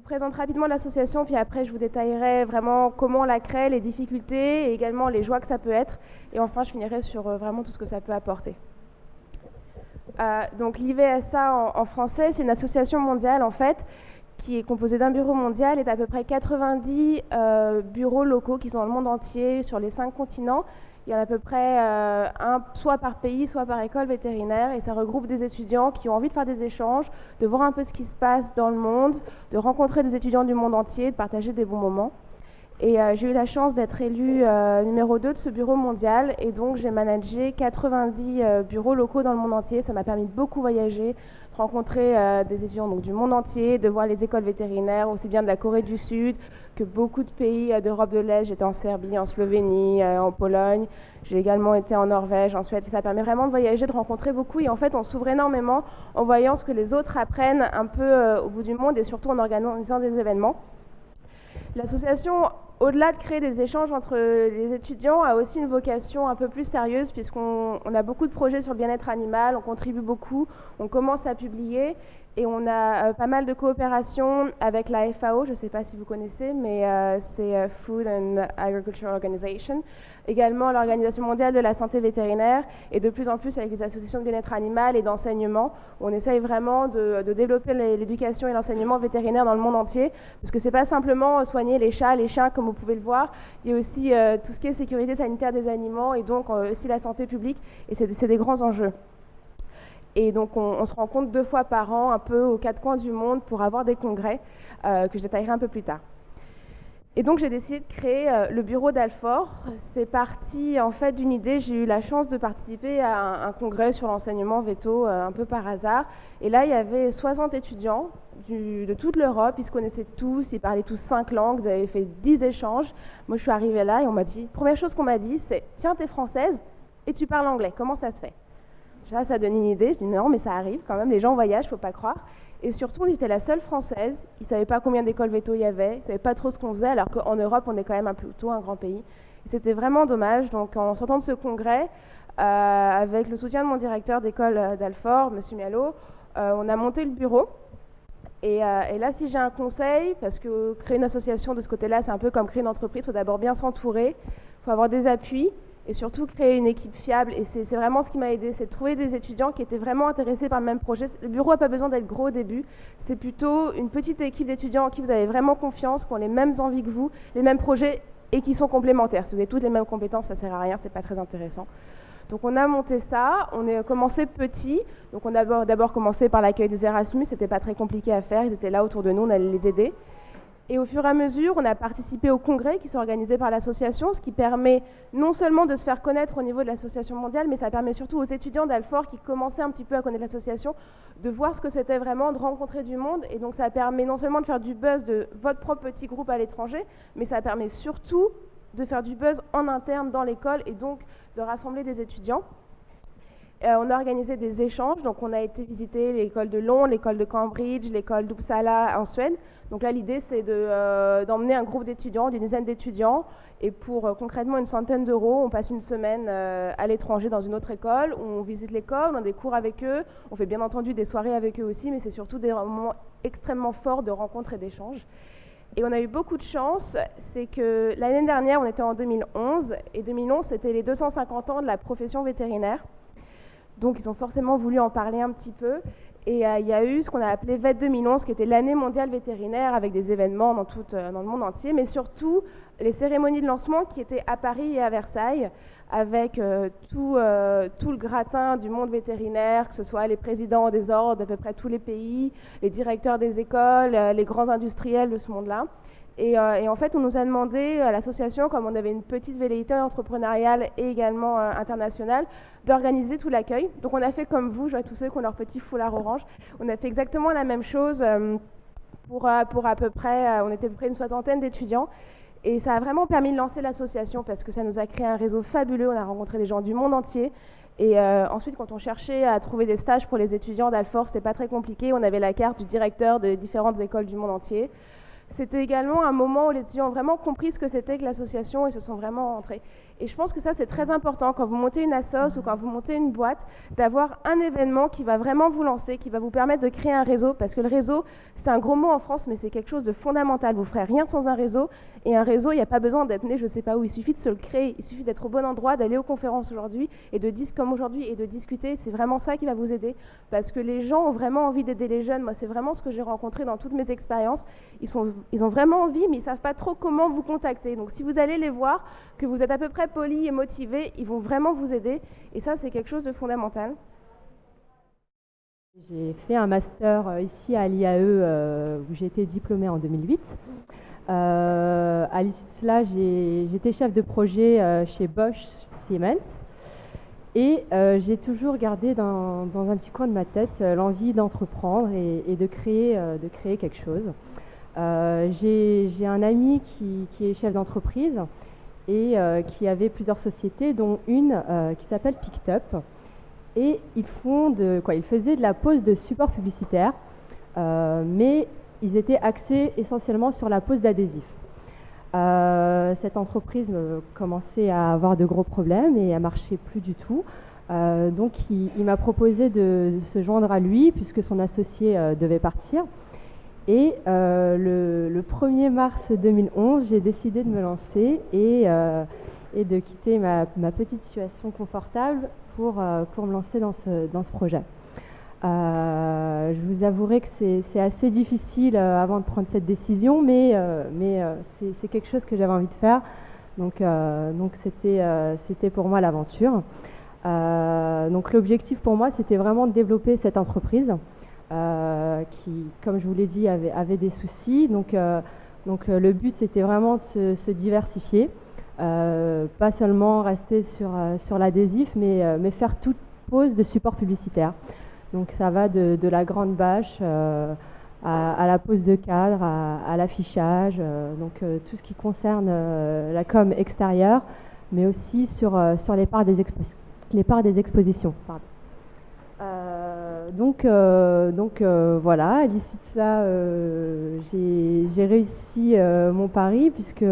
vous présente rapidement l'association, puis après je vous détaillerai vraiment comment on la crée, les difficultés et également les joies que ça peut être. Et enfin, je finirai sur vraiment tout ce que ça peut apporter. Donc l'IVSA en français, c'est une association mondiale en fait, qui est composée d'un bureau mondial et d'à peu près 90 bureaux locaux qui sont dans le monde entier, sur les 5 continents. Il y en a à peu près un, soit par pays, soit par école vétérinaire, et ça regroupe des étudiants qui ont envie de faire des échanges, de voir un peu ce qui se passe dans le monde, de rencontrer des étudiants du monde entier, de partager des bons moments. Et j'ai eu la chance d'être élue numéro 2 de ce bureau mondial, et donc j'ai managé 90 bureaux locaux dans le monde entier. Ça m'a permis de beaucoup voyager, de rencontrer des étudiants donc, du monde entier, de voir les écoles vétérinaires, aussi bien de la Corée du Sud que beaucoup de pays d'Europe de l'Est. J'étais en Serbie, en Slovénie, en Pologne. J'ai également été en Norvège, en Suède. Ça permet vraiment de voyager, de rencontrer beaucoup. Et en fait, on s'ouvre énormément en voyant ce que les autres apprennent un peu au bout du monde et surtout en organisant des événements. L'association, au-delà de créer des échanges entre les étudiants, a aussi une vocation un peu plus sérieuse puisqu'on a beaucoup de projets sur le bien-être animal, on contribue beaucoup, on commence à publier et on a pas mal de coopération avec la FAO, je ne sais pas si vous connaissez, mais c'est Food and Agriculture Organization, également l'Organisation mondiale de la santé vétérinaire et de plus en plus avec les associations de bien-être animal et d'enseignement. On essaye vraiment de développer l'éducation et l'enseignement vétérinaire dans le monde entier parce que ce n'est pas simplement soigner les chats, les chiens comme vous pouvez le voir, il y a aussi tout ce qui est sécurité sanitaire des animaux et donc aussi la santé publique et c'est des grands enjeux. Et donc on se rencontre 2 fois par an un peu aux 4 coins du monde pour avoir des congrès que je détaillerai un peu plus tard. Et donc j'ai décidé de créer le bureau d'Alfort. C'est parti en fait d'une idée. J'ai eu la chance de participer à un congrès sur l'enseignement veto un peu par hasard. Et là il y avait 60 étudiants de toute l'Europe. Ils se connaissaient tous, ils parlaient tous 5 langues, ils avaient fait 10 échanges. Moi je suis arrivée là et on m'a dit, première chose qu'on m'a dit c'est « Tiens, t'es française et tu parles anglais, comment ça se fait ?» Là, ça donne une idée. Je dis non, mais ça arrive quand même. Les gens voyagent, faut pas croire. Et surtout, j'étais la seule française. Ils savaient pas combien d'écoles veto il y avait. Ils savaient pas trop ce qu'on faisait, alors qu'en Europe, on est quand même plutôt un grand pays. Et c'était vraiment dommage. Donc, en sortant de ce congrès, avec le soutien de mon directeur d'école d'Alfort, Monsieur Mialo, on a monté le bureau. Et là, si j'ai un conseil, parce que créer une association de ce côté-là, c'est un peu comme créer une entreprise. Il faut d'abord bien s'entourer. Il faut avoir des appuis. Et surtout créer une équipe fiable. Et c'est vraiment ce qui m'a aidé, c'est de trouver des étudiants qui étaient vraiment intéressés par le même projet. Le bureau n'a pas besoin d'être gros au début, c'est plutôt une petite équipe d'étudiants en qui vous avez vraiment confiance, qui ont les mêmes envies que vous, les mêmes projets et qui sont complémentaires. Si vous avez toutes les mêmes compétences, ça ne sert à rien, c'est pas très intéressant. Donc on a monté ça, on a commencé petit, donc on a d'abord commencé par l'accueil des Erasmus, c'était pas très compliqué à faire, ils étaient là autour de nous, on allait les aider. Et au fur et à mesure, on a participé aux congrès qui sont organisés par l'association, ce qui permet non seulement de se faire connaître au niveau de l'association mondiale, mais ça permet surtout aux étudiants d'Alfort qui commençaient un petit peu à connaître l'association, de voir ce que c'était vraiment, de rencontrer du monde. Et donc ça permet non seulement de faire du buzz de votre propre petit groupe à l'étranger, mais ça permet surtout de faire du buzz en interne dans l'école et donc de rassembler des étudiants. On a organisé des échanges, donc on a été visiter l'école de Londres, l'école de Cambridge, l'école d'Uppsala en Suède. Donc là, l'idée, c'est d'emmener un groupe d'étudiants, d'une dizaine d'étudiants, et pour concrètement une centaine d'euros, on passe une semaine à l'étranger dans une autre école, où on visite l'école, on a des cours avec eux, on fait bien entendu des soirées avec eux aussi, mais c'est surtout des moments extrêmement forts de rencontres et d'échanges. Et on a eu beaucoup de chance, c'est que l'année dernière, on était en 2011, et 2011, c'était les 250 ans de la profession vétérinaire. Donc ils ont forcément voulu en parler un petit peu. Et il y a eu ce qu'on a appelé VET 2011, qui était l'année mondiale vétérinaire, avec des événements dans le monde entier, mais surtout les cérémonies de lancement qui étaient à Paris et à Versailles, avec tout le gratin du monde vétérinaire, que ce soit les présidents des ordres d'à peu près tous les pays, les directeurs des écoles, les grands industriels de ce monde-là. Et en fait, on nous a demandé, à l'association, comme on avait une petite velléité entrepreneuriale et également internationale, d'organiser tout l'accueil. Donc on a fait comme vous, je vois tous ceux qui ont leur petit foulard orange. On a fait exactement la même chose pour à peu près, on était à peu près une soixantaine d'étudiants. Et ça a vraiment permis de lancer l'association parce que ça nous a créé un réseau fabuleux. On a rencontré des gens du monde entier. Et ensuite, quand on cherchait à trouver des stages pour les étudiants d'Alfort, c'était pas très compliqué. On avait la carte du directeur de différentes écoles du monde entier. c'était également un moment où les étudiants ont vraiment compris ce que c'était que l'association et se sont vraiment rentrés. Et je pense que ça, c'est très important quand vous montez une assoce ou quand vous montez une boîte, d'avoir un événement qui va vraiment vous lancer, qui va vous permettre de créer un réseau, parce que le réseau, c'est un gros mot en France, mais c'est quelque chose de fondamental. Vous ne ferez rien sans un réseau, et un réseau, il n'y a pas besoin d'être né, je ne sais pas où, il suffit de se le créer, il suffit d'être au bon endroit, d'aller aux conférences aujourd'hui, et comme aujourd'hui, et de discuter, c'est vraiment ça qui va vous aider, parce que les gens ont vraiment envie d'aider les jeunes. Moi, c'est vraiment ce que j'ai rencontré dans toutes mes expériences. Ils ont vraiment envie, mais ils ne savent pas trop comment vous contacter. Donc si vous allez les voir, que vous êtes à peu près poli et motivé, ils vont vraiment vous aider. Et ça, c'est quelque chose de fondamental. J'ai fait un master ici à l'IAE où j'ai été diplômée en 2008. À l'issue de cela, j'étais chef de projet chez Bosch Siemens. Et j'ai toujours gardé dans un petit coin de ma tête l'envie d'entreprendre et de créer quelque chose. J'ai un ami qui est chef d'entreprise et qui avait plusieurs sociétés, dont une qui s'appelle Picked Up. Et ils faisaient de la pose de supports publicitaires, mais ils étaient axés essentiellement sur la pose d'adhésifs. Cette entreprise commençait à avoir de gros problèmes et à marcher plus du tout. Donc il m'a proposé de se joindre à lui puisque son associé devait partir. Et le 1er mars 2011, j'ai décidé de me lancer et de quitter ma petite situation confortable pour me lancer dans ce projet. Je vous avouerai que c'est assez difficile avant de prendre cette décision, mais c'est quelque chose que j'avais envie de faire. Donc c'était pour moi l'aventure. Donc l'objectif pour moi, c'était vraiment de développer cette entreprise qui, comme je vous l'ai dit, avait des soucis. Donc le but, c'était vraiment de se diversifier. Pas seulement rester sur l'adhésif, mais faire toute pose de support publicitaire. Donc ça va de la grande bâche à la pose de cadre, à l'affichage, donc tout ce qui concerne la com extérieure, mais aussi sur les parts des expositions. Pardon. Donc voilà, à l'issue de cela, j'ai réussi mon pari, puisque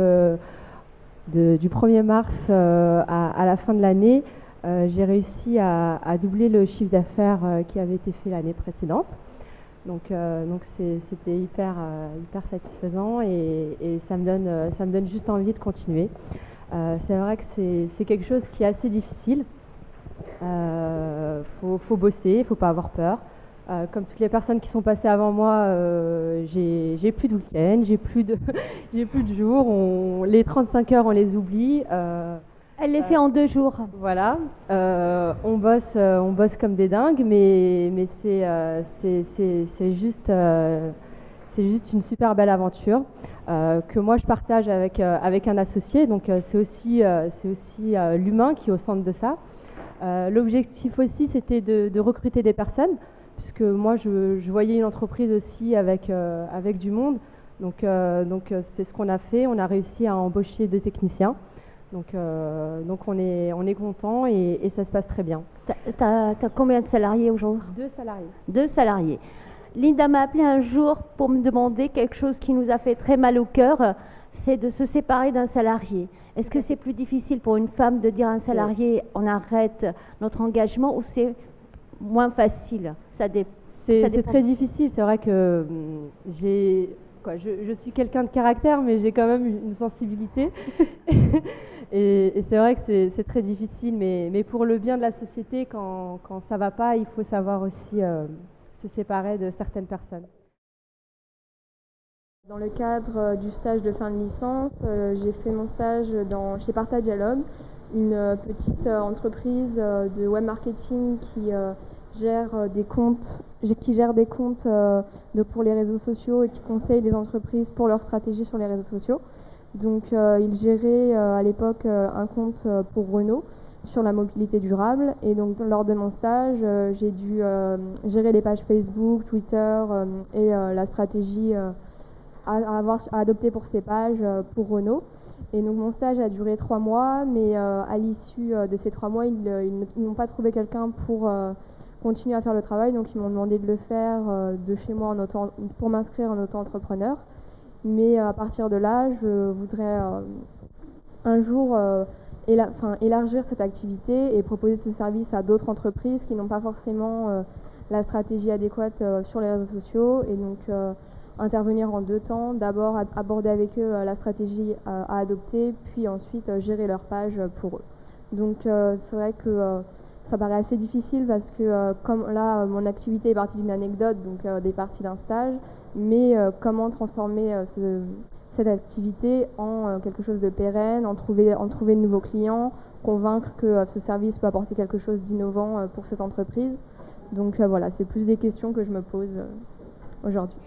du 1er mars à la fin de l'année, j'ai réussi à doubler le chiffre d'affaires qui avait été fait l'année précédente. Donc c'était hyper satisfaisant et ça me donne juste envie de continuer. C'est vrai que c'est quelque chose qui est assez difficile. Faut bosser, il ne faut pas avoir peur. Comme toutes les personnes qui sont passées avant moi, j'ai plus de week-end, j'ai plus de jours. Les 35 heures, on les oublie. Elle les fait en 2 jours. Voilà, on bosse comme des dingues, mais c'est juste une super belle aventure que moi je partage avec un associé. Donc c'est aussi l'humain qui est au centre de ça. L'objectif aussi, c'était de recruter des personnes, puisque moi je voyais une entreprise aussi avec du monde. Donc c'est ce qu'on a fait. On a réussi à embaucher 2 techniciens. Donc on est content et ça se passe très bien. T'as combien de salariés aujourd'hui? 2 salariés. 2 salariés. Linda m'a appelé un jour pour me demander quelque chose qui nous a fait très mal au cœur, c'est de se séparer d'un salarié. Est-ce que c'est plus difficile pour une femme de dire à un salarié on arrête notre engagement, ou c'est moins facile? C'est très difficile. C'est vrai que je suis quelqu'un de caractère, mais j'ai quand même une sensibilité. et c'est vrai que c'est très difficile, mais pour le bien de la société, quand ça ne va pas, il faut savoir aussi se séparer de certaines personnes. Dans le cadre du stage de fin de licence, j'ai fait mon stage chez Parta Dialogue, une petite entreprise de web marketing qui gère des comptes pour les réseaux sociaux et qui conseille les entreprises pour leur stratégie sur les réseaux sociaux. Donc il gérait à l'époque un compte pour Renault sur la mobilité durable, et donc lors de mon stage, j'ai dû gérer les pages Facebook, Twitter et la stratégie à adopter pour ces pages pour Renault. Et donc mon stage a duré 3 mois, mais à l'issue de ces 3 mois, ils n'ont pas trouvé quelqu'un pour continuer à faire le travail, donc ils m'ont demandé de le faire de chez moi pour m'inscrire en auto-entrepreneur. Mais à partir de là, je voudrais un jour élargir cette activité et proposer ce service à d'autres entreprises qui n'ont pas forcément la stratégie adéquate sur les réseaux sociaux, et donc intervenir en 2 temps, d'abord aborder avec eux la stratégie à adopter, puis ensuite gérer leur page pour eux. Donc c'est vrai que ça paraît assez difficile parce que comme là mon activité est partie d'une anecdote, donc des parties d'un stage, mais comment transformer cette activité en quelque chose de pérenne, en trouver de nouveaux clients, convaincre que ce service peut apporter quelque chose d'innovant pour ces entreprises. Donc voilà, c'est plus des questions que je me pose aujourd'hui.